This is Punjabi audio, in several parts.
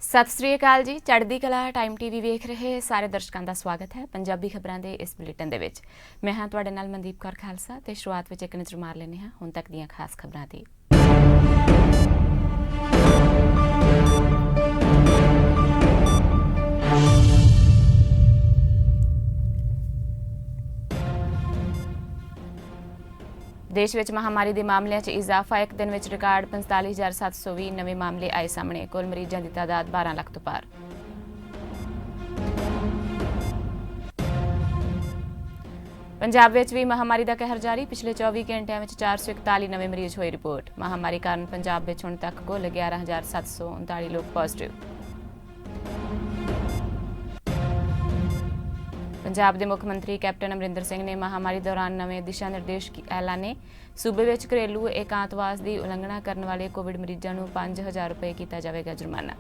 सत श्री अकाल जी। चढ़दी कला टाइम टीवी वेख रहे सारे दर्शकों का स्वागत है। पंजाबी खबरों के इस बुलेटिन दे विच मैं हाँ तुहाडे नाल मनदीप कौर खालसा ते शुरुआत विच एक नज़र मार लेने हाँ हुण तक दीयां खास खबरां दी। देश विच महामारी के मामलों च इजाफा, एक दिन में रिकार्ड 45,720 नवे मामले आए सामने। कुल मरीजों की तादाद 12 लाख तो पार। पंजाब विच भी महामारी का कहर जारी। पिछले 24 घंटिया में 441 नवे मरीज हुए रिपोर्ट। महामारी कारण पंजाब विच हुण तक कुल 11,739 लोग पॉजिटिव। पंजाब के मुख्यमंत्री कैप्टन अमरिंदर सिंह ने महामारी दौरान नवे दिशा निर्देश ऐलाने। सूबे में घरेलू एकांतवास की उलंघना करने वाले कोविड मरीजों को 5,000 रुपये किया जाएगा जुर्माना।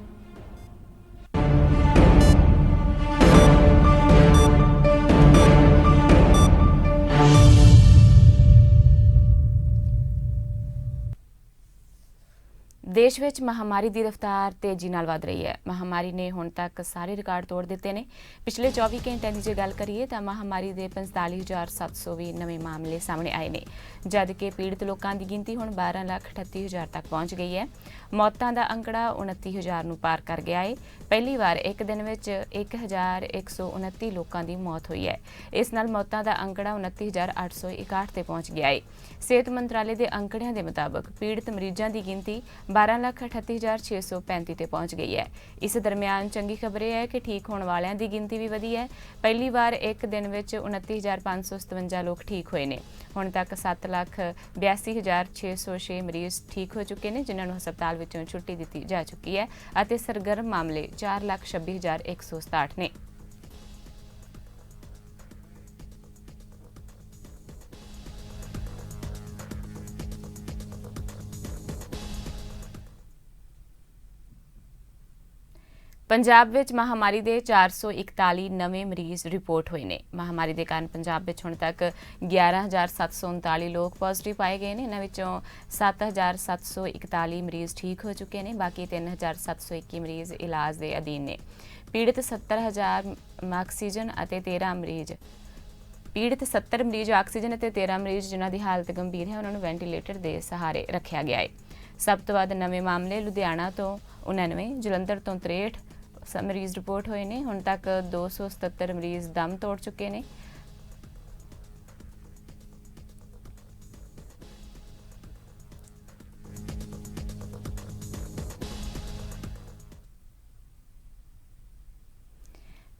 देश में महामारी की रफ्तार तेजी नाल वध रही है। महामारी ने हुण तक सारे रिकॉर्ड तोड़ दिते ने। पिछले 24 घंटिया की जो गल करिए तो महामारी के 45,720 नवे मामले सामने आए ने, जबकि पीड़ित लोगों की गिनती हुण 12,38,000 तक पहुँच गई है। मौतों का अंकड़ा 29,000 नूं पार कर गया है। पहली बार एक दिन में 1,129 लोगों की मौत हुई है। इस नाल मौतों का अंकड़ा 29,861 ते पहुँच गया है। सेहत मंत्रालय के अंकड़ियां के मुताबिक पीड़ित मरीजों की गिनती 12,38,635 ते पहुँच गई है। इस दरमियान चंगी खबर यह है कि ठीक होने वालों की गिनती भी वधी है। पहली बार एक दिन में 29,557 लोग ठीक हुए हैं। हुण तक 7,82,606 मरीज ठीक हो चुके हैं, जिन्होंने हस्पताल विचों छुट्टी दी जा चुकी है और सरगर्म मामले 4,26,167 ने। पंजाब विच महामारी के 441 नवे मरीज रिपोर्ट हुए हैं। महामारी के कारण पंजाब विच हुण तक 11,739 लोग पॉजिटिव पाए गए हैं। इन्हां विचों 7,741 मरीज ठीक हो चुके हैं, बाकी 3,721 मरीज इलाज के अधीन ने। पीड़ित 70 ऑक्सीजन और 13 मरीज ऑक्सीजन और 13 मरीज जिन्हों की हालत गंभीर है, उन्होंने वेंटीलेटर के सहारे रखा गया है। सब तो वध नवे मामले लुधियाना तो 99, जलंधर तो 63 मरीज रिपोर्ट हुए हैं। हुण तक 277 मरीज दम तोड़ चुके हैं।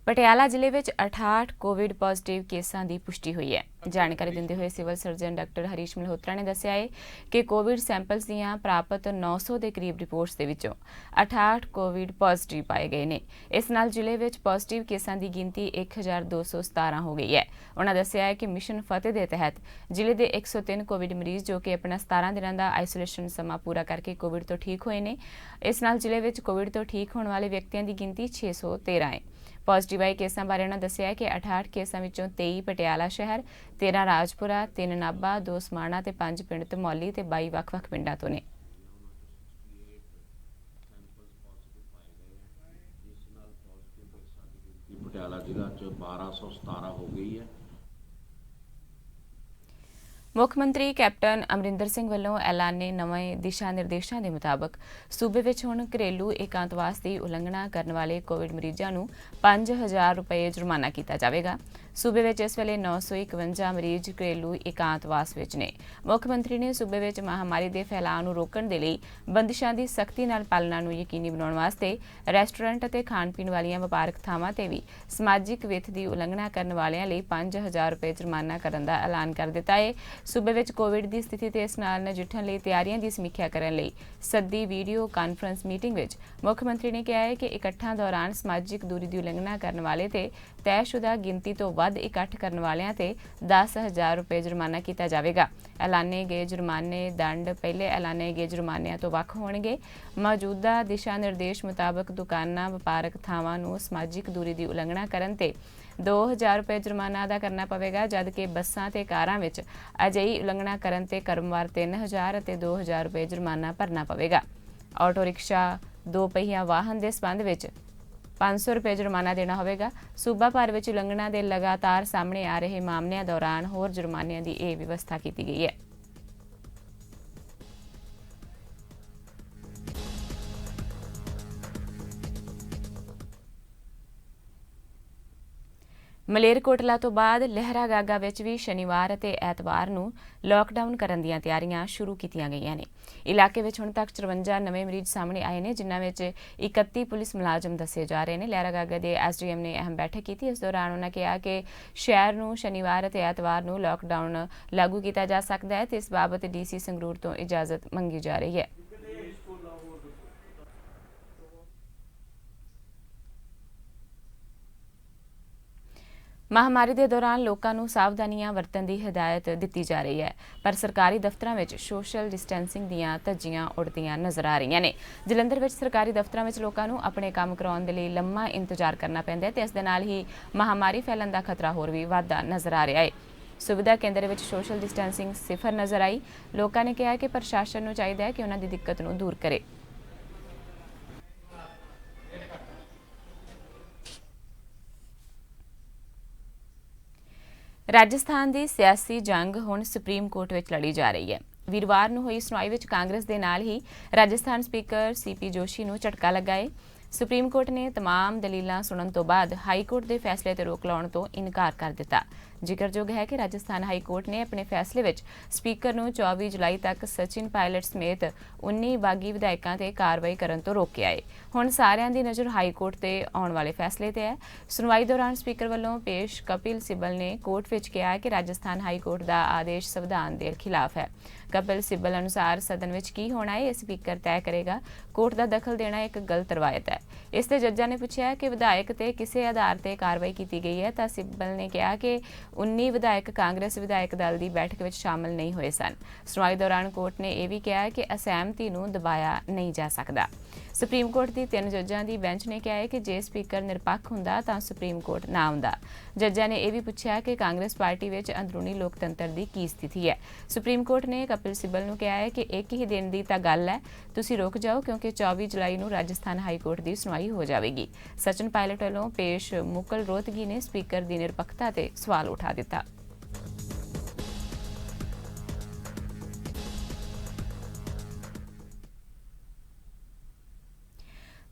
पटियाला जिले में 68 कोविड पॉजिटिव केसां की पुष्टि हुई है। जानकारी देंदे हुए civil surgeon doctor Harish Malhotra ने दस्सिया है कि कोविड सैंपल्स दीयां प्राप्त 900 के करीब रिपोर्ट्स के विचों 68 कोविड पॉजिटिव पाए गए हैं। इस नाल जिले में पॉजिटिव केसां की गिनती 1,217 हो गई है। उन्होंने दस्सिया है कि मिशन फतेह के तहत जिले के 103 कोविड मरीज जो कि अपना 17 दिनों का आइसोलेशन समा पूरा करके कोविड तो ठीक हुए हैं। इस नाल जिले में कोविड तो ठीक होने वाले व्यक्तियों की गिनती 613 है। पॉजिटिव आए केसां बारे उन्होंने दस्सिया है कि 68 केसां विचों 23 पटियाला शहर, 13 राजपुरा, 3 नाभा, 2 समाणा ते 5 पिंड धमौली ते 22 ਵੱਖ-ਵੱਖ पिंडां तो ने। पटियाला जिला च 1217 हो गई है। मुख्यमंत्री कैप्टन अमरिंदर सिंह वालों ऐलाने नवे दिशा निर्देशों के मुताबिक सूबे में हुण घरेलू एकांतवास की उलंघना करने वाले कोविड मरीजों को 5,000 रुपये जुर्माना किया जाएगा। सूबे में इस वेले 951 मरीज घरेलू एकांतवास ने। मुख्यमंत्री ने सूबे में महामारी के फैलाव को रोकने के लिए बंदिशों की सख्ती नाल पालना को यकीनी बनाने वास्ते रेस्टोरेंट और खाण पीण वाली वपारक थावां ते भी समाजिक विथ की उलंघना करने वालों लिए 5,000 रुपये जुर्माना करने का ऐलान कर दिता है। सूबे में कोविड की स्थिति ते इस नाल नजिठण लई तैयारियां की समीक्षा करने लई सद्दी वीडियो कानफ्रेंस मीटिंग विच मुख्यमंत्री ने कहा है कि इकट्ठा दौरान समाजिक दूरी की उलंघना करने वाले ते तयशुदा गिनती तो वध इकट्ठ करने वालियां ते 10,000 रुपये जुर्माना किया जाएगा। ऐलाने गए जुर्माने दंड पहले ऐलाने गए जुर्मानिਆਂ तो ਵੱਖ होणगे। मौजूदा दिशा निर्देश मुताबिक दुकानां वपारक थावां नूं समाजिक दूरी की उलंघना करन ते 2,000 रुपये जुर्माना अदा करना पवेगा, जबकि बसां ते कारां विच अजिही उलंघना करन ते क्रमवार 3,000 ते 2,000 रुपये जुर्माना भरना पवेगा। ऑटो रिक्शा ਦੋ ਪਹੀਆ ਵਾਹਨ ਦੇ ਸੰਬੰਧ ਵਿੱਚ 500 ਰੁਪਏ ਜੁਰਮਾਨਾ ਦੇਣਾ ਹੋਵੇਗਾ। ਸੂਬਾ ਭਰ ਵਿੱਚ ਉਲੰਘਣਾ ਦੇ ਲਗਾਤਾਰ ਸਾਹਮਣੇ ਆ ਰਹੇ ਮਾਮਲਿਆਂ ਦੌਰਾਨ ਹੋਰ ਜੁਰਮਾਨਿਆਂ ਦੀ ਇਹ ਵਿਵਸਥਾ ਕੀਤੀ ਗਈ ਹੈ। ਮਲੇਰਕੋਟਲਾ ਤੋਂ ਬਾਅਦ ਲਹਿਰਾਗਾਗਾ ਵਿੱਚ ਵੀ ਸ਼ਨੀਵਾਰ ਅਤੇ ਐਤਵਾਰ ਨੂੰ ਲਾਕਡਾਊਨ ਕਰਨ ਦੀਆਂ ਤਿਆਰੀਆਂ ਸ਼ੁਰੂ ਕੀਤੀਆਂ ਗਈਆਂ ਨੇ। ਇਲਾਕੇ ਵਿੱਚ ਹੁਣ ਤੱਕ 54 ਨਵੇਂ ਮਰੀਜ਼ ਸਾਹਮਣੇ ਆਏ ਨੇ, ਜਿਨ੍ਹਾਂ ਵਿੱਚ 31 ਪੁਲਿਸ ਮੁਲਾਜ਼ਮ ਦੱਸੇ ਜਾ ਰਹੇ ਨੇ। ਲਹਿਰਾਗਾਗਾ ਦੇ ਐਸਡੀਐਮ ਨੇ ਅਹਿਮ ਬੈਠਕ ਕੀਤੀ। ਇਸ ਦੌਰਾਨ ਉਹਨਾਂ ਕਿਹਾ ਕਿ ਸ਼ਹਿਰ ਨੂੰ ਸ਼ਨੀਵਾਰ ਅਤੇ ਐਤਵਾਰ ਨੂੰ ਲਾਕਡਾਊਨ ਲਾਗੂ ਕੀਤਾ ਜਾ ਸਕਦਾ ਹੈ ਤੇ ਇਸ ਬਾਬਤ ਡੀਸੀ ਸੰਗਰੂਰ ਤੋਂ ਇਜਾਜ਼ਤ ਮੰਗੀ ਜਾ ਰਹੀ ਹੈ। ਮਹਾਮਾਰੀ ਦੇ ਦੌਰਾਨ ਲੋਕਾਂ ਨੂੰ ਸਾਵਧਾਨੀਆਂ ਵਰਤਣ ਦੀ ਹਦਾਇਤ ਦਿੱਤੀ ਜਾ ਰਹੀ ਹੈ, ਪਰ ਸਰਕਾਰੀ ਦਫ਼ਤਰਾਂ ਵਿੱਚ ਸੋਸ਼ਲ ਡਿਸਟੈਂਸਿੰਗ ਦੀਆਂ ਧੱਜੀਆਂ ਉੱਡਦੀਆਂ ਨਜ਼ਰ ਆ ਰਹੀਆਂ ਨੇ। ਜਲੰਧਰ ਵਿੱਚ ਸਰਕਾਰੀ ਦਫ਼ਤਰਾਂ ਵਿੱਚ ਲੋਕਾਂ ਨੂੰ ਆਪਣੇ ਕੰਮ ਕਰਾਉਣ ਦੇ ਲਈ ਲੰਮਾ ਇੰਤਜ਼ਾਰ ਕਰਨਾ ਪੈਂਦਾ ਹੈ ਤੇ ਇਸ ਦੇ ਨਾਲ ਹੀ ਮਹਾਮਾਰੀ ਫੈਲਣ ਦਾ ਖਤਰਾ ਹੋਰ ਵੀ ਵਧਦਾ ਨਜ਼ਰ ਆ ਰਿਹਾ ਹੈ। ਸੁਵਿਧਾ ਕੇਂਦਰ ਵਿੱਚ ਸੋਸ਼ਲ ਡਿਸਟੈਂਸਿੰਗ ਸਿਫਰ ਨਜ਼ਰ ਆਈ। ਲੋਕਾਂ ਨੇ ਕਿਹਾ ਕਿ ਪ੍ਰਸ਼ਾਸਨ ਨੂੰ ਚਾਹੀਦਾ ਹੈ ਕਿ ਉਹਨਾਂ ਦੀ ਦਿੱਕਤ ਨੂੰ ਦੂਰ ਕਰੇ। ਰਾਜਸਥਾਨ ਦੀ ਸਿਆਸੀ ਜੰਗ ਹੁਣ ਸੁਪਰੀਮ ਕੋਰਟ ਵਿੱਚ ਲੜੀ ਜਾ ਰਹੀ ਹੈ। ਵੀਰਵਾਰ ਨੂੰ ਹੋਈ ਸੁਣਵਾਈ ਵਿੱਚ ਕਾਂਗਰਸ ਦੇ ਨਾਲ ਹੀ ਰਾਜਸਥਾਨ ਸਪੀਕਰ ਸੀਪੀ ਜੋਸ਼ੀ ਨੂੰ ਝਟਕਾ ਲੱਗਾ ਹੈ। ਸੁਪਰੀਮ ਕੋਰਟ ਨੇ तमाम ਦਲੀਲਾਂ ਸੁਣਨ ਤੋਂ ਬਾਅਦ ਹਾਈ ਕੋਰਟ ਦੇ ਫੈਸਲੇ ਤੇ ਰੋਕ ਲਾਉਣ ਤੋਂ ਇਨਕਾਰ ਕਰ ਦਿੱਤਾ। ਜ਼ਿਕਰਯੋਗ ਹੈ ਕਿ ਰਾਜਸਥਾਨ ਹਾਈ ਕੋਰਟ ਨੇ ਆਪਣੇ ਫੈਸਲੇ ਵਿੱਚ ਸਪੀਕਰ ਨੂੰ 24 ਜੁਲਾਈ ਤੱਕ ਸਚਿਨ ਪਾਇਲਟ ਸਮੇਤ 19 ਬਾਗੀ ਵਿਧਾਇਕਾਂ ਤੇ ਕਾਰਵਾਈ ਕਰਨ ਤੋਂ ਰੋਕਿਆ ਹੈ। ਹੁਣ ਸਾਰਿਆਂ ਦੀ ਨਜ਼ਰ ਹਾਈ ਕੋਰਟ ਤੇ ਆਉਣ ਵਾਲੇ ਫੈਸਲੇ ਤੇ ਹੈ। ਸੁਣਵਾਈ ਦੌਰਾਨ ਸਪੀਕਰ ਵੱਲੋਂ ਪੇਸ਼ ਕਪਿਲ ਸਿੱਬਲ ਨੇ ਕੋਰਟ ਵਿੱਚ ਕਿਹਾ ਕਿ ਰਾਜਸਥਾਨ ਹਾਈ ਕੋਰਟ ਦਾ ਆਦੇਸ਼ ਸੰਵਿਧਾਨ ਦੇ ਖਿਲਾਫ ਹੈ। ਕਪਿਲ ਸਿੱਬਲ ਅਨੁਸਾਰ ਸਦਨ ਵਿੱਚ ਕੀ ਹੋਣਾ ਹੈ ਇਹ ਸਪੀਕਰ ਤੈਅ ਕਰੇਗਾ। ਕੋਰਟ ਦਾ ਦਖਲ ਦੇਣਾ ਇੱਕ ਗਲਤ ਰਵਾਇਤ ਹੈ। ਇਸ ਤੇ ਜੱਜਾਂ ਨੇ ਪੁੱਛਿਆ ਕਿ ਵਿਧਾਇਕ ਤੇ ਕਿਸੇ ਆਧਾਰ ਤੇ ਕਾਰਵਾਈ ਕੀਤੀ ਗਈ ਹੈ ਤਾਂ ਸਿੱਬਲ ਨੇ ਕਿਹਾ ਕਿ 19 ਵਿਧਾਇਕ ਕਾਂਗਰਸ ਵਿਧਾਇਕ ਦਲ ਦੀ ਬੈਠਕ ਵਿੱਚ ਸ਼ਾਮਲ ਨਹੀਂ ਹੋਏ ਸਨ। ਸੁਣਵਾਈ ਦੌਰਾਨ ਕੋਰਟ ਨੇ ਇਹ ਵੀ ਕਿਹਾ ਕਿ ਅਸਹਿਮਤੀ ਨੂੰ ਦਬਾਇਆ ਨਹੀਂ ਜਾ ਸਕਦਾ। ਸੁਪਰੀਮ ਕੋਰਟ ਦੀ 3 ਜੱਜਾਂ ਦੀ ਬੈਂਚ ਨੇ ਕਿਹਾ ਹੈ ਕਿ ਜੇ ਸਪੀਕਰ ਨਿਰਪੱਖ ਹੁੰਦਾ ਤਾਂ ਸੁਪਰੀਮ ਕੋਰਟ ਨਾ ਆਉਂਦਾ। ਜੱਜਾਂ ਨੇ ਇਹ ਵੀ ਪੁੱਛਿਆ ਕਿ ਕਾਂਗਰਸ ਪਾਰਟੀ ਵਿੱਚ ਅੰਦਰੂਨੀ ਲੋਕਤੰਤਰ ਦੀ ਕੀ ਸਥਿਤੀ ਹੈ। ਸੁਪਰੀਮ ਕੋਰਟ ਨੇ ਕਪਿਲ ਸਿੱਬਲ ਨੂੰ ਕਿਹਾ ਹੈ ਕਿ ਇੱਕ ਹੀ ਦਿਨ ਦੀ ਤਾਂ ਗੱਲ ਹੈ, ਤੁਸੀਂ ਰੁਕ ਜਾਓ ਕਿਉਂਕਿ 24 ਜੁਲਾਈ ਨੂੰ ਰਾਜਸਥਾਨ ਹਾਈ ਕੋਰਟ ਦੀ ਸੁਣਵਾਈ ਹੋ ਜਾਵੇਗੀ। ਸਚਿਨ ਪਾਇਲਟ ਵੱਲੋਂ ਪੇਸ਼ ਮੁਕਲ ਰੋਹਤਗੀ ਨੇ ਸਪੀਕਰ ਦੀ ਨਿਰਪੱਖਤਾ ਤੇ ਸਵਾਲ ਉਠਾ ਦਿੱਤਾ।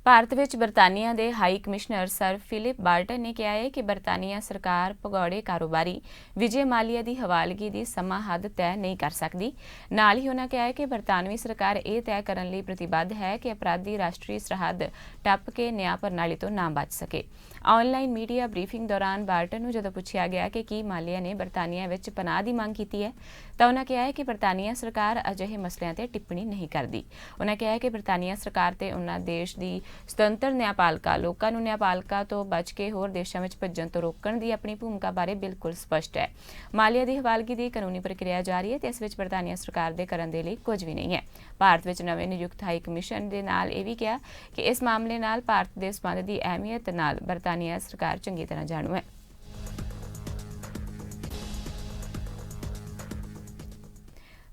ਭਾਰਤ ਵਿੱਚ ਬਰਤਾਨੀਆ ਦੇ ਹਾਈ ਕਮਿਸ਼ਨਰ ਸਰ ਫਿਲਿਪ ਬਾਰਟਨ ਨੇ ਕਿਹਾ ਹੈ ਕਿ ਬਰਤਾਨੀਆ ਸਰਕਾਰ ਭਗੌੜੇ ਕਾਰੋਬਾਰੀ ਵਿਜੇ ਮਾਲੀਆ ਦੀ ਹਵਾਲਗੀ ਦੀ ਸਮਾਂ ਹੱਦ ਤੈਅ ਨਹੀਂ ਕਰ ਸਕਦੀ। ਨਾਲ ਹੀ ਉਹਨਾਂ ਕਿਹਾ ਹੈ ਕਿ ਬਰਤਾਨਵੀ ਸਰਕਾਰ ਇਹ ਤੈਅ ਕਰਨ ਲਈ ਪ੍ਰਤੀਬੱਧ ਹੈ ਕਿ ਅਪਰਾਧੀ ਰਾਸ਼ਟਰੀ ਸਰਹੱਦ ਟੱਪ ਕੇ ਨਿਆਂ ਪ੍ਰਣਾਲੀ ਤੋਂ ਨਾ ਬਚ ਸਕੇ। ਆਨਲਾਈਨ ਮੀਡੀਆ ਬਰੀਫਿੰਗ ਦੌਰਾਨ ਬਾਰਟਨ ਨੂੰ ਜਦੋਂ ਪੁੱਛਿਆ ਗਿਆ ਕਿ ਕੀ ਮਾਲੀਆ ਨੇ ਬਰਤਾਨੀਆ ਵਿੱਚ ਪਨਾਹ ਦੀ ਮੰਗ ਕੀਤੀ ਹੈ ਤਾਂ ਉਹਨਾਂ ਕਿਹਾ ਹੈ ਕਿ ਬਰਤਾਨੀਆ ਸਰਕਾਰ ਅਜਿਹੇ ਮਸਲਿਆਂ ਤੇ ਟਿੱਪਣੀ ਨਹੀਂ ਕਰਦੀ। ਉਹਨਾਂ ਕਿਹਾ ਹੈ ਕਿ ਬਰਤਾਨੀਆ ਸਰਕਾਰ ਤੇ ਉਹਨਾਂ ਦੇਸ਼ ਦੀ ਸੁਤੰਤਰ ਨਿਆਂਪਾਲਿਕਾ ਲੋਕਾਂ ਨੂੰ ਨਿਆਂਪਾਲਿਕਾ ਤੋਂ ਬਚ ਕੇ ਹੋਰ ਦੇਸ਼ਾਂ ਵਿੱਚ ਭੱਜਣ ਤੋਂ ਰੋਕਣ ਦੀ ਆਪਣੀ ਭੂਮਿਕਾ ਬਾਰੇ ਬਿਲਕੁਲ ਸਪਸ਼ਟ ਹੈ। ਮਾਲੀਆ ਦੀ ਹਵਾਲਗੀ ਦੀ ਕਾਨੂੰਨੀ ਪ੍ਰਕਿਰਿਆ ਜਾਰੀ ਹੈ ਤੇ ਇਸ ਵਿੱਚ ਬਰਤਾਨੀਆ ਸਰਕਾਰ ਦੇ ਕਰਨ ਦੇ ਲਈ ਕੁਝ ਵੀ ਨਹੀਂ ਹੈ। ਭਾਰਤ ਵਿੱਚ ਨਵੇਂ ਨਿਯੁਕਤ ਹਾਈ ਕਮਿਸ਼ਨ ਦੇ ਨਾਲ ਇਹ ਵੀ ਕਿਹਾ ਕਿ ਇਸ ਮਾਮਲੇ ਨਾਲ ਭਾਰਤ ਦੇ ਸਬੰਧ ਦੀ ਅਹਿਮੀਅਤ ਨਾਲ ਬਰਤਾਨੀਆ ਸਰਕਾਰ ਚੰਗੀ ਤਰ੍ਹਾਂ ਜਾਣੂ ਹੈ।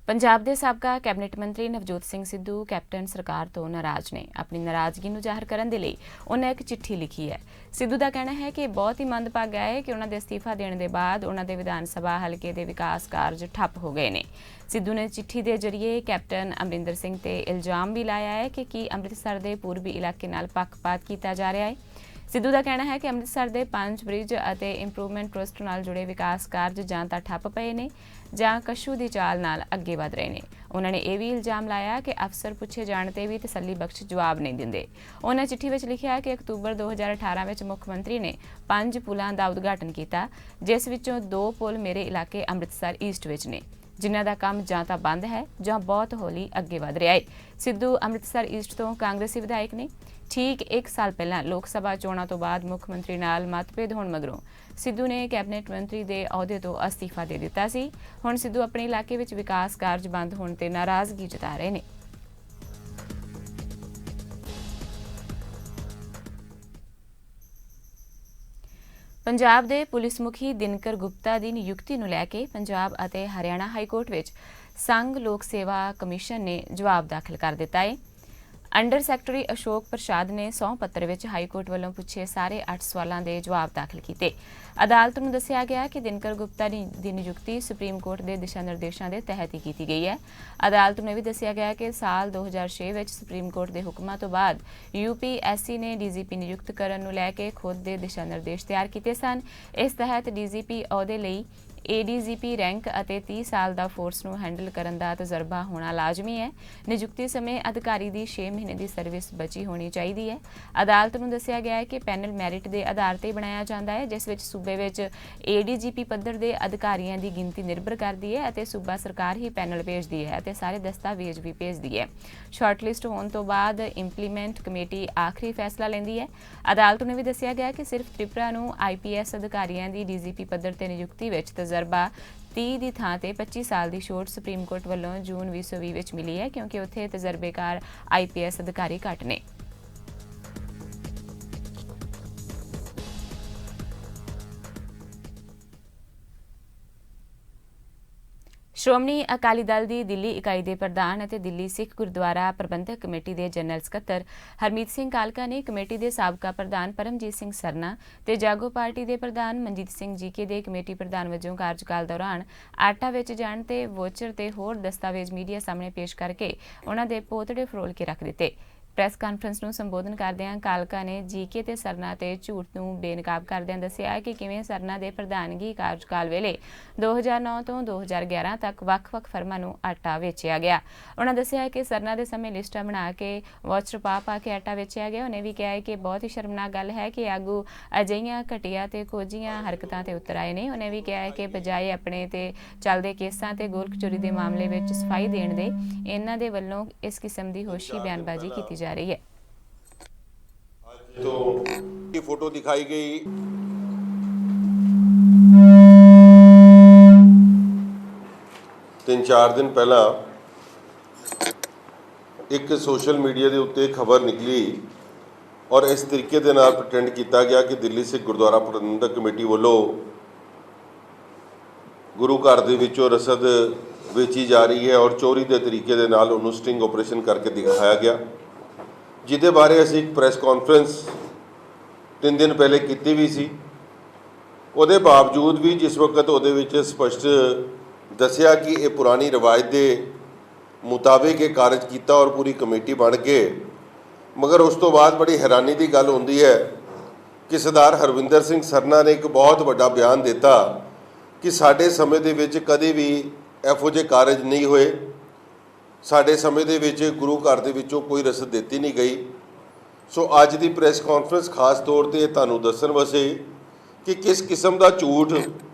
ਪੰਜਾਬ ਦੇ ਸਾਬਕਾ ਕੈਬਨਿਟ ਮੰਤਰੀ ਨਵਜੋਤ ਸਿੰਘ ਸਿੱਧੂ ਕੈਪਟਨ ਸਰਕਾਰ ਤੋਂ ਨਾਰਾਜ਼ ਨੇ। ਆਪਣੀ ਨਾਰਾਜ਼ਗੀ ਨੂੰ ਜ਼ਾਹਰ ਕਰਨ ਦੇ ਲਈ ਉਹਨਾਂ ਇੱਕ ਚਿੱਠੀ ਲਿਖੀ ਹੈ। ਸਿੱਧੂ ਦਾ ਕਹਿਣਾ ਹੈ ਕਿ ਬਹੁਤ ਹੀ ਮੰਦਭਾਗਾ ਹੈ ਕਿ ਉਹਨਾਂ ਦੇ ਅਸਤੀਫਾ ਦੇਣ ਦੇ ਬਾਅਦ ਉਹਨਾਂ ਦੇ ਵਿਧਾਨ ਸਭਾ ਹਲਕੇ ਦੇ ਵਿਕਾਸ ਕਾਰਜ ਠੱਪ ਹੋ ਗਏ ਨੇ। ਸਿੱਧੂ ਨੇ ਚਿੱਠੀ ਦੇ ਜ਼ਰੀਏ ਕੈਪਟਨ ਅਮਰਿੰਦਰ ਸਿੰਘ ਤੇ ਇਲਜ਼ਾਮ ਵੀ ਲਾਇਆ ਹੈ ਕਿ ਕੀ ਅੰਮ੍ਰਿਤਸਰ ਦੇ ਪੂਰਬੀ ਇਲਾਕੇ ਨਾਲ ਪੱਖਪਾਤ ਕੀਤਾ ਜਾ ਰਿਹਾ ਹੈ। ਸਿੱਧੂ ਦਾ ਕਹਿਣਾ ਹੈ ਕਿ ਅੰਮ੍ਰਿਤਸਰ ਦੇ 5 ਬ੍ਰਿਜ ਅਤੇ ਇੰਪਰੂਵਮੈਂਟ ਟਰਸਟ ਨਾਲ ਜੁੜੇ ਵਿਕਾਸ ਕਾਰਜ ਜਾਂ ਤਾਂ ਠੱਪ ਪਏ ਨੇ ਜਾਂ ਕਸ਼ੂ ਦੀ ਚਾਲ ਨਾਲ ਅੱਗੇ ਵਧ ਰਹੇ ਨੇ। ਉਹਨਾਂ ਨੇ ਇਹ ਵੀ ਇਲਜ਼ਾਮ ਲਾਇਆ ਕਿ ਅਫਸਰ ਪੁੱਛੇ ਜਾਣ ਤੇ ਵੀ ਤਸੱਲੀ ਬਖਸ਼ ਜਵਾਬ ਨਹੀਂ ਦਿੰਦੇ। ਉਹਨਾਂ ਚਿੱਠੀ ਵਿੱਚ ਲਿਖਿਆ ਕਿ ਅਕਤੂਬਰ 2018 ਵਿੱਚ ਮੁੱਖ ਮੰਤਰੀ ਨੇ 5 ਪੁਲਾਂ ਦਾ ਉਦਘਾਟਨ ਕੀਤਾ, ਜਿਸ ਵਿੱਚੋਂ 2 ਪੁਲ ਮੇਰੇ ਇਲਾਕੇ ਅੰਮ੍ਰਿਤਸਰ ਈਸਟ ਵਿੱਚ ਨੇ, ਜਿਨ੍ਹਾਂ ਦਾ ਕੰਮ ਜਾਂ ਤਾਂ ਬੰਦ ਹੈ ਜਾਂ ਬਹੁਤ ਹੌਲੀ ਅੱਗੇ ਵਧ ਰਿਹਾ ਹੈ। ਸਿੱਧੂ ਅੰਮ੍ਰਿਤਸਰ ਈਸਟ ਤੋਂ ਕਾਂਗਰਸੀ ਵਿਧਾਇਕ ਨੇ। ਠੀਕ 1 ਸਾਲ ਪਹਿਲਾਂ ਲੋਕ ਸਭਾ ਚੋਣਾਂ ਤੋਂ ਬਾਅਦ ਮੁੱਖ ਮੰਤਰੀ ਨਾਲ ਮਤਭੇਦ ਹੋਣ ਮਗਰੋਂ ਸਿੱਧੂ ਨੇ ਕੈਬਨਿਟ ਮੰਤਰੀ ਦੇ ਅਹੁਦੇ ਤੋਂ ਅਸਤੀਫਾ ਦੇ ਦਿੱਤਾ ਸੀ। ਹੁਣ ਸਿੱਧੂ ਆਪਣੇ ਇਲਾਕੇ ਵਿੱਚ ਵਿਕਾਸ ਕਾਰਜ ਬੰਦ ਹੋਣ ਤੇ ਨਾਰਾਜ਼ਗੀ ਜਤਾ ਰਹੇ ਨੇ। ਪੰਜਾਬ ਦੇ ਪੁਲਿਸ ਮੁਖੀ ਦਿਨਕਰ ਗੁਪਤਾ ਦੀ ਨਿਯੁਕਤੀ ਨੂੰ ਲੈ ਕੇ ਪੰਜਾਬ ਅਤੇ ਹਰਿਆਣਾ ਹਾਈ ਕੋਰਟ ਵਿੱਚ ਸੰਘ ਲੋਕ ਸੇਵਾ ਕਮਿਸ਼ਨ ਨੇ ਜਵਾਬ ਦਾਖਲ ਕਰ ਦਿੱਤਾ ਹੈ। ਅੰਡਰ ਸੈਕਟਰੀ ਅਸ਼ੋਕ ਪ੍ਰਸਾਦ ਨੇ ਸਹੁੰ ਪੱਤਰ ਵਿੱਚ ਹਾਈ ਕੋਰਟ ਵੱਲੋਂ ਪੁੱਛੇ ਸਾਰੇ 8 ਸਵਾਲਾਂ ਦੇ ਜਵਾਬ ਦਾਖਲ ਕੀਤੇ। ਅਦਾਲਤ ਨੂੰ ਦੱਸਿਆ ਗਿਆ ਕਿ ਦਿਨਕਰ ਗੁਪਤਾ ਦੀ ਨਿਯੁਕਤੀ ਸੁਪਰੀਮ ਕੋਰਟ ਦੇ ਦਿਸ਼ਾ ਨਿਰਦੇਸ਼ਾਂ ਦੇ ਤਹਿਤ ਹੀ ਕੀਤੀ ਗਈ ਹੈ। ਅਦਾਲਤ ਨੂੰ ਇਹ ਵੀ ਦੱਸਿਆ ਗਿਆ ਕਿ ਸਾਲ 2006 ਵਿੱਚ ਸੁਪਰੀਮ ਕੋਰਟ ਦੇ ਹੁਕਮਾਂ ਤੋਂ ਬਾਅਦ UPSC ਨੇ DGP ਨਿਯੁਕਤ ਕਰਨ ਨੂੰ ਲੈ ਕੇ ਖੁਦ ਦੇ ਦਿਸ਼ਾ ਨਿਰਦੇਸ਼ ਤਿਆਰ ਕੀਤੇ ਸਨ। ਇਸ ਤਹਿਤ DGP ਅਹੁਦੇ ਲਈ ADGP ਰੈਂਕ ਅਤੇ 30 ਸਾਲ ਦਾ ਫੋਰਸ ਨੂੰ ਹੈਂਡਲ ਕਰਨ ਦਾ ਤਜਰਬਾ ਹੋਣਾ ਲਾਜ਼ਮੀ ਹੈ। ਨਿਯੁਕਤੀ ਸਮੇਂ ਅਧਿਕਾਰੀ ਦੀ 6 ਮਹੀਨੇ ਦੀ ਸਰਵਿਸ ਬਚੀ ਹੋਣੀ ਚਾਹੀਦੀ ਹੈ। ਅਦਾਲਤ ਨੂੰ ਦੱਸਿਆ ਗਿਆ ਹੈ ਕਿ ਪੈਨਲ ਮੈਰਿਟ ਦੇ ਆਧਾਰ ਤੇ ਬਣਾਇਆ ਜਾਂਦਾ ਹੈ, ਜਿਸ ਵਿੱਚ ਸੂਬੇ ਵਿੱਚ ADGP ਪੱਧਰ ਦੇ ਅਧਿਕਾਰੀਆਂ ਦੀ ਗਿਣਤੀ ਨਿਰਭਰ ਕਰਦੀ ਹੈ ਅਤੇ ਸੂਬਾ ਸਰਕਾਰ ਹੀ ਪੈਨਲ ਭੇਜਦੀ ਹੈ ਅਤੇ ਸਾਰੇ ਦਸਤਾਵੇਜ਼ ਵੀ ਭੇਜਦੀ ਹੈ। ਸ਼ਾਰਟਲਿਸਟ ਹੋਣ ਤੋਂ ਬਾਅਦ ਇੰਪਲੀਮੈਂਟ ਕਮੇਟੀ ਆਖਰੀ ਫੈਸਲਾ ਲੈਂਦੀ ਹੈ। ਅਦਾਲਤ ਨੂੰ ਵੀ ਦੱਸਿਆ ਗਿਆ ਕਿ ਸਿਰਫ ਤ੍ਰਿਪੁਰਾ ਨੂੰ IPS ਅਧਿਕਾਰੀਆਂ ਦੀ DGP ਪੱਧਰ ਤੇ ਨਿਯੁਕਤੀ ਵਿੱਚ ਤਜਰਬਾ 30 ਦੀ ਥਾਂ ਤੇ 25 ਸਾਲ ਦੀ ਛੋਟ ਸੁਪਰੀਮ ਕੋਰਟ ਵੱਲੋਂ ਜੂਨ 2020 ਵਿੱਚ ਮਿਲੀ ਹੈ, ਕਿਉਂਕਿ ਉੱਥੇ ਤਜਰਬੇਕਾਰ IPS ਅਧਿਕਾਰੀ ਘੱਟ ਨੇ। ਸ਼੍ਰੋਮਣੀ ਅਕਾਲੀ ਦਲ ਦੀ ਦਿੱਲੀ ਇਕਾਈ ਦੇ ਪ੍ਰਧਾਨ ਅਤੇ ਦਿੱਲੀ ਸਿੱਖ ਗੁਰਦੁਆਰਾ ਪ੍ਰਬੰਧਕ ਕਮੇਟੀ ਦੇ ਜਨਰਲ ਸਕੱਤਰ ਹਰਮੀਤ ਸਿੰਘ ਕਾਲਕਾ ਨੇ ਕਮੇਟੀ ਦੇ ਸਾਬਕਾ ਪ੍ਰਧਾਨ ਪਰਮਜੀਤ ਸਿੰਘ ਸਰਨਾ ਤੇ ਜਾਗੋ ਪਾਰਟੀ ਦੇ ਪ੍ਰਧਾਨ ਮਨਜੀਤ ਸਿੰਘ ਜੀਕੇ ਦੇ ਕਮੇਟੀ ਪ੍ਰਧਾਨ ਵਜੋਂ ਕਾਰਜਕਾਲ ਦੌਰਾਨ ਆਟਾ ਵਿੱਚ ਜਾਣ ਤੇ ਵੋਚਰ ਤੇ ਹੋਰ ਦਸਤਾਵੇਜ਼ ਮੀਡੀਆ ਸਾਹਮਣੇ ਪੇਸ਼ ਕਰਕੇ ਉਹਨਾਂ ਦੇ ਪੋਤੜੇ ਫਰੋਲ ਕੇ ਰੱਖ ਦਿੱਤੇ। ਪ੍ਰੈਸ ਕਾਨਫਰੰਸ ਨੂੰ ਸੰਬੋਧਨ ਕਰਦਿਆਂ ਕਾਲਕਾ ਨੇ ਜੀਕੇ ਤੇ ਸਰਨਾ ਤੇ ਝੂਠ ਨੂੰ ਬੇਨਕਾਬ ਕਰਦਿਆਂ ਦੱਸਿਆ ਕਿ ਕਿਵੇਂ ਸਰਨਾ ਦੇ ਪ੍ਰਧਾਨਗੀ ਕਾਰਜਕਾਲ ਵੇਲੇ 2009 ਤੋਂ 2011 ਤੱਕ ਵੱਖ-ਵੱਖ ਫਰਮਾਂ ਨੂੰ ਆਟਾ ਵੇਚਿਆ ਗਿਆ। ਉਹਨਾਂ ਦੱਸਿਆ ਕਿ ਸਰਨਾ ਦੇ ਸਮੇਂ ਲਿਸਟਾਂ ਬਣਾ ਕੇ ਵਾਚਰ ਪਾ ਕੇ ਆਟਾ ਵੇਚਿਆ ਗਿਆ। ਉਹਨੇ ਵੀ ਕਿਹਾ ਕਿ ਬਹੁਤ ਹੀ ਸ਼ਰਮਨਾਕ ਗੱਲ ਹੈ ਕਿ ਆਗੂ ਅਜਿਹੀਆਂ ਘਟੀਆਂ ਤੇ ਕੋਝੀਆਂ ਹਰਕਤਾਂ ਤੇ ਉਤਰ ਆਏ ਨੇ। ਉਹਨੇ ਵੀ ਕਿਹਾ ਕਿ ਬਜਾਏ ਆਪਣੇ ਤੇ ਚੱਲਦੇ ਕੇਸਾਂ ਤੇ ਗੋਲਕ ਚੋਰੀ ਦੇ ਮਾਮਲੇ ਵਿੱਚ ਸਫਾਈ ਦੇਣ ਦੇ ਇਹਨਾਂ ਦੇ ਵੱਲੋਂ ਇਸ ਕਿਸਮ ਦੀ ਹੋਸ਼ੀ ਬਿਆਨਬਾਜ਼ੀ ਕੀਤੀ जा रही है। तो ये फोटो दिखाई गई तीन चार दिन पहला एक सोशल मीडिया के उत्ते खबर निकली और इस तरीके दे नाल प्रटेंड किया गया कि दिल्ली सिख गुरुद्वारा प्रबंधक कमेटी वालों गुरु घर दे विचों रसद बेची जा रही है और चोरी के तरीके दे नाल उन्होंने स्टिंग ऑपरेशन करके दिखाया गया, जिहदे बारे असीं एक प्रैस कॉन्फ्रेंस 3 दिन पहले की भी सी। उहदे बावजूद भी जिस वक्त उहदे विच स्पष्ट दसिया कि ये पुरानी रिवायत के मुताबिक ये कारज किया और पूरी कमेटी बन के, मगर उस तो बाद बड़ी हैरानी की गल होंदी है कि सरदार हरविंदर सिंह सरना ने एक बहुत बड़ा बयान दिता कि साडे समय दे विच कदे भी इहो जिहे कारज नहीं होए, साडे समय दे विच गुरु घर दे विचों कोई रसद देती नहीं गई। सो अज दी प्रैस कॉन्फ्रेंस खास तौर पर तुहानूं दस्सण वास्ते कि किस किस्म का झूठ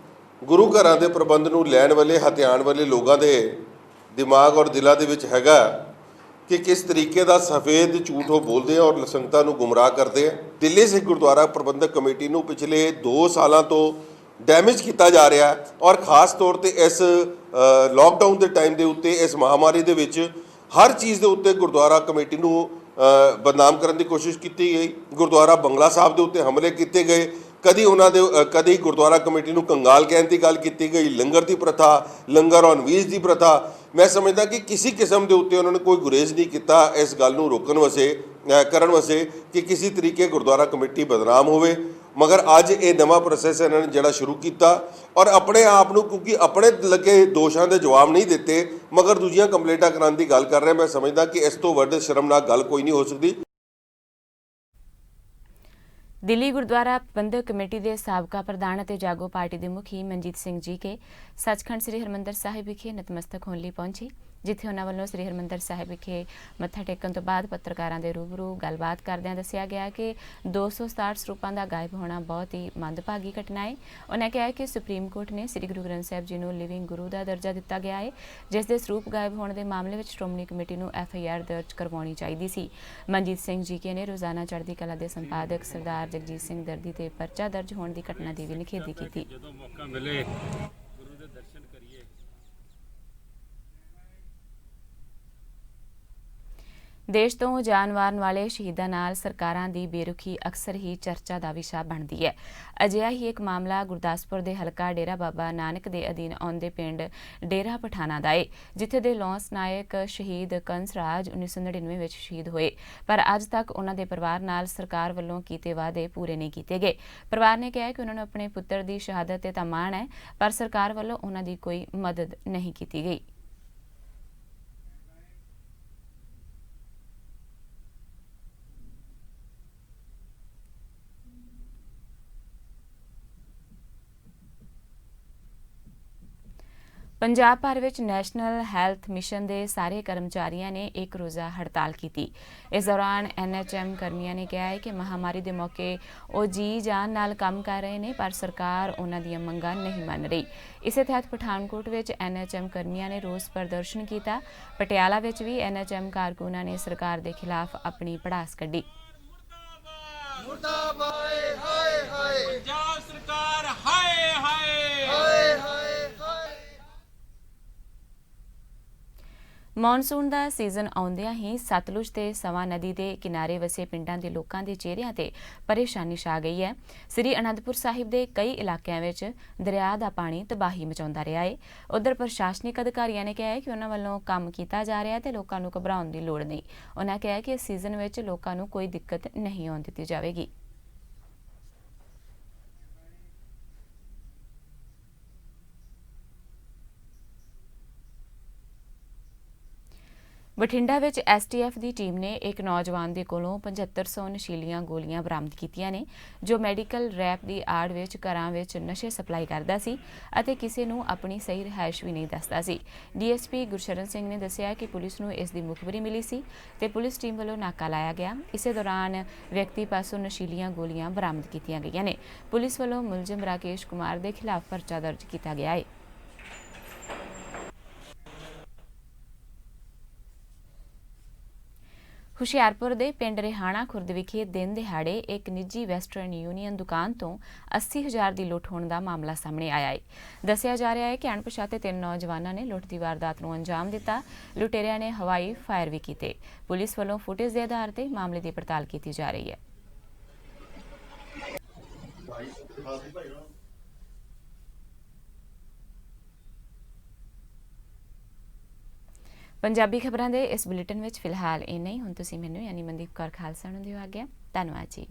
गुरु घरां दे प्रबंध नूं लैण वाले हथियाण वाले लोगों के दिमाग और दिलों दे विच हैगा कि किस तरीके का सफ़ेद झूठ वो बोलते हैं और संगतां नूं गुमराह करते हैं। दिल्ली सिख गुरुद्वारा प्रबंधक कमेटी नूं पिछले 2 सालों तो डैमेज किया जा रहा है और खास तौर पर इस लॉकडाउन के टाइम के उत्ते इस महामारी के विच हर चीज़ के उत्ते गुरुद्वारा कमेटी नूं बदनाम करने की कोशिश की गई। गुरुद्वारा बंगला साहब के उत्ते हमले किए गए, कदी गुरुद्वारा कमेटी नूं कंगाल कहने की गल की गई, लंगर की प्रथा, लंगर ऑन व्हील्स की प्रथा। मैं समझदा कि किसी किस्म के उत्ते उन्होंने कोई गुरेज नहीं किया इस गल नूं रोकण वास्ते करन वास्ते कि किसी तरीके गुरुद्वारा कमेटी बदनाम होवे। मगर अज ये नवा प्रोसैस इन्होंने जिहड़ा शुरू किया और अपने आप नूं क्योंकि अपने लगे दोषों के जवाब नहीं दिते मगर दूजियां कंप्लेंटां कराने की गल कर रहे हैं। मैं समझदा कि इस तो वड्ड शर्मनाक गल कोई नहीं हो सकती। दिल्ली गुरुद्वारा प्रबंधक कमेटी के साबका प्रधान ਅਤੇ ਜਾਗੋ पार्टी के मुखी मनजीत सिंह जी के सचखंड श्री हरमंदर साहिब विखे नतमस्तक होने ਲਈ पहुंचे, जिथे उन्होंने वालों श्री हरमंदर साहिब विखे मत्था टेकन तो बाद पत्रकारों के रूबरू गलबात करदਿਆਂ दसिया गया कि 267 ਸਰੂਪਾਂ का गायब होना बहुत ही मंदभागी घटना है। उन्होंने कहा कि सुप्रीम कोर्ट ने श्री गुरु ग्रंथ साहिब जी को लिविंग गुरु का दर्जा दिता गया है, जिसके ਸਰੂਪ गायब होने के मामले में श्रोमणी कमेटी को FIR दर्ज करवानी चाहिए सी। मनजीत सिंह जी के ने रोजाना चढ़ती कला के संपादक सरदार जगजीत सिंह दर्दी ते परचा दर्ज होने की घटना की भी निखेधी की। ਦੇਸ਼ ਤੋਂ ਜਾਨ ਵਾਰਨ ਵਾਲੇ ਸ਼ਹੀਦਾਂ ਨਾਲ ਸਰਕਾਰਾਂ ਦੀ ਬੇਰੁਖੀ ਅਕਸਰ ਹੀ ਚਰਚਾ ਦਾ ਵਿਸ਼ਾ ਬਣਦੀ ਹੈ। ਅਜਿਹਾ ਹੀ ਇੱਕ ਮਾਮਲਾ ਗੁਰਦਾਸਪੁਰ ਦੇ ਹਲਕਾ ਡੇਰਾ ਬਾਬਾ ਨਾਨਕ ਦੇ ਅਧੀਨ ਆਉਂਦੇ ਪਿੰਡ ਡੇਰਾ ਪਠਾਣਾ ਦਾ ਹੈ, ਜਿੱਥੇ ਦੇ ਲੌਂਸ ਨਾਇਕ ਸ਼ਹੀਦ ਕੰਸ ਰਾਜ 1999 ਵਿੱਚ ਸ਼ਹੀਦ ਹੋਏ, ਪਰ ਅੱਜ ਤੱਕ ਉਹਨਾਂ ਦੇ ਪਰਿਵਾਰ ਨਾਲ ਸਰਕਾਰ ਵੱਲੋਂ ਕੀਤੇ ਵਾਅਦੇ ਪੂਰੇ ਨਹੀਂ ਕੀਤੇ ਗਏ। ਪਰਿਵਾਰ ਨੇ ਕਿਹਾ ਕਿ ਉਹਨਾਂ ਨੂੰ ਆਪਣੇ ਪੁੱਤਰ ਦੀ ਸ਼ਹਾਦਤ ਤੇ ਤਾਂ ਮਾਣ ਹੈ, ਪਰ ਸਰਕਾਰ ਵੱਲੋਂ ਉਹਨਾਂ ਦੀ ਕੋਈ ਮਦਦ ਨਹੀਂ ਕੀਤੀ ਗਈ। ਪੰਜਾਬ ਭਰ ਵਿੱਚ ਨੈਸ਼ਨਲ ਹੈਲਥ ਮਿਸ਼ਨ ਦੇ ਸਾਰੇ ਕਰਮਚਾਰੀਆਂ ਨੇ ਇੱਕ ਰੋਜ਼ਾ ਹੜਤਾਲ ਕੀਤੀ। ਇਸ ਦੌਰਾਨ NHM ਕਰਮੀਆਂ ਨੇ ਕਿਹਾ ਹੈ ਕਿ ਮਹਾਮਾਰੀ ਦੇ ਮੌਕੇ ਉਹ ਜੀ ਜਾਨ ਨਾਲ ਕੰਮ ਕਰ ਰਹੇ ਨੇ, ਪਰ ਸਰਕਾਰ ਉਹਨਾਂ ਦੀਆਂ ਮੰਗਾਂ ਨਹੀਂ ਮੰਨ ਰਹੀ। ਇਸੇ ਤਹਿਤ ਪਠਾਨਕੋਟ ਵਿੱਚ NHM ਕਰਮੀਆਂ ਨੇ ਰੋਸ ਪ੍ਰਦਰਸ਼ਨ ਕੀਤਾ। ਪਟਿਆਲਾ ਵਿੱਚ ਵੀ NHM ਕਾਰਕੁਨਾਂ ਨੇ ਸਰਕਾਰ ਦੇ ਖਿਲਾਫ ਆਪਣੀ ਭੜਾਸ ਕੱਢੀ। ਮੁਰਦਾਬਾਦ ਹਾਏ ਹਾਏ ਪੰਜਾਬ ਸਰਕਾਰ ਹਾਏ ਹਾਏ ਹਾਏ ਹਾਏ ਮੌਨਸੂਨ ਦਾ ਸੀਜ਼ਨ ਆਉਂਦਿਆਂ ਹੀ ਸਤਲੁਜ ਤੇ ਸਵਾਂ ਨਦੀ ਦੇ ਕਿਨਾਰੇ ਵਸੇ ਪਿੰਡਾਂ ਦੇ ਲੋਕਾਂ ਦੇ ਚਿਹਰਿਆਂ ਤੇ ਪਰੇਸ਼ਾਨੀ ਛਾ ਗਈ ਹੈ। ਸ੍ਰੀ ਅਨੰਦਪੁਰ ਸਾਹਿਬ ਦੇ ਕਈ ਇਲਾਕਿਆਂ ਵਿੱਚ ਦਰਿਆ ਦਾ ਪਾਣੀ ਤਬਾਹੀ ਮਚਾਉਂਦਾ ਰਿਹਾ ਹੈ। ਉਧਰ ਪ੍ਰਸ਼ਾਸਨਿਕ ਅਧਿਕਾਰੀਆਂ ਨੇ ਕਿਹਾ ਹੈ ਕਿ ਉਹਨਾਂ ਵੱਲੋਂ ਕੰਮ ਕੀਤਾ ਜਾ ਰਿਹਾ ਹੈ ਤੇ ਲੋਕਾਂ ਨੂੰ ਘਬਰਾਉਣ ਦੀ ਲੋੜ ਨਹੀਂ। ਉਹਨਾਂ ਕਿਹਾ ਕਿ ਇਸ ਸੀਜ਼ਨ ਵਿੱਚ ਲੋਕਾਂ ਨੂੰ ਕੋਈ ਦਿੱਕਤ ਨਹੀਂ ਆਉਣ ਦਿੱਤੀ ਜਾਵੇਗੀ। ਬਠਿੰਡਾ ਵਿੱਚ STF ਦੀ ਟੀਮ ਨੇ ਇੱਕ ਨੌਜਵਾਨ ਦੇ ਕੋਲੋਂ 7500 ਨਸ਼ੀਲੀਆਂ ਗੋਲੀਆਂ ਬਰਾਮਦ ਕੀਤੀਆਂ ਨੇ, ਜੋ ਮੈਡੀਕਲ ਰੈਪ ਦੀ ਆੜ ਵਿੱਚ ਘਰਾਂ ਵਿੱਚ ਨਸ਼ੇ ਸਪਲਾਈ ਕਰਦਾ ਸੀ ਅਤੇ ਕਿਸੇ ਨੂੰ ਆਪਣੀ ਸਹੀ ਰਿਹਾਇਸ਼ ਵੀ ਨਹੀਂ ਦੱਸਦਾ ਸੀ। DSP ਗੁਰਸ਼ਰਨ ਸਿੰਘ ਨੇ ਦੱਸਿਆ ਕਿ ਪੁਲਿਸ ਨੂੰ ਇਸ ਦੀ ਮੁਖਬਰੀ ਮਿਲੀ ਸੀ ਤੇ ਪੁਲਿਸ ਟੀਮ ਵੱਲੋਂ ਨਾਕਾ ਲਾਇਆ ਗਿਆ। ਇਸੇ ਦੌਰਾਨ ਵਿਅਕਤੀ ਪਾਸੋਂ ਨਸ਼ੀਲੀਆਂ ਗੋਲੀਆਂ ਬਰਾਮਦ ਕੀਤੀਆਂ ਗਈਆਂ ਨੇ। ਪੁਲਿਸ ਵੱਲੋਂ ਮੁਲਜ਼ਮ ਰਾਕੇਸ਼ ਕੁਮਾਰ ਦੇ ਖਿਲਾਫ ਪਰਚਾ ਦਰਜ ਕੀਤਾ ਗਿਆ ਹੈ। ਹੁਸ਼ਿਆਰਪੁਰ ਦੇ ਪਿੰਡ ਰਿਹਾਣਾ ਖੁਰਦ ਵਿਖੇ ਦਿਨ ਦਿਹਾੜੇ ਇੱਕ ਨਿੱਜੀ ਵੈਸਟਰਨ ਯੂਨੀਅਨ ਦੁਕਾਨ ਤੋਂ 80,000 ਦੀ ਲੁੱਟ ਹੋਣ ਦਾ ਮਾਮਲਾ ਸਾਹਮਣੇ ਆਇਆ ਹੈ। ਦੱਸਿਆ ਜਾ ਰਿਹਾ ਹੈ ਕਿ ਅਣਪਛਾਤੇ 3 ਨੌਜਵਾਨਾਂ ਨੇ ਲੁੱਟ ਦੀ ਵਾਰਦਾਤ ਨੂੰ ਅੰਜਾਮ ਦਿੱਤਾ। ਲੁਟੇਰਿਆਂ ਨੇ ਹਵਾਈ ਫਾਇਰ ਵੀ ਕੀਤੇ। ਪੁਲਿਸ ਵੱਲੋਂ ਫੁਟੇਜ ਦੇ ਆਧਾਰ ਤੇ ਮਾਮਲੇ ਦੀ ਪੜਤਾਲ ਕੀਤੀ ਜਾ ਰਹੀ ਹੈ। ਪੰਜਾਬੀ ਖਬਰਾਂ ਦੇ ਇਸ ਬੁਲੇਟਿਨ ਵਿੱਚ ਫਿਲਹਾਲ ਇੰਨਾ ਹੀ। ਹੁਣ ਤੁਸੀਂ ਮੈਨੂੰ ਯਾਨੀ ਮਨਦੀਪ ਕੌਰ ਖਾਲਸਾ ਨੂੰ ਦਿਓ ਆਗਿਆ। ਧੰਨਵਾਦ ਜੀ।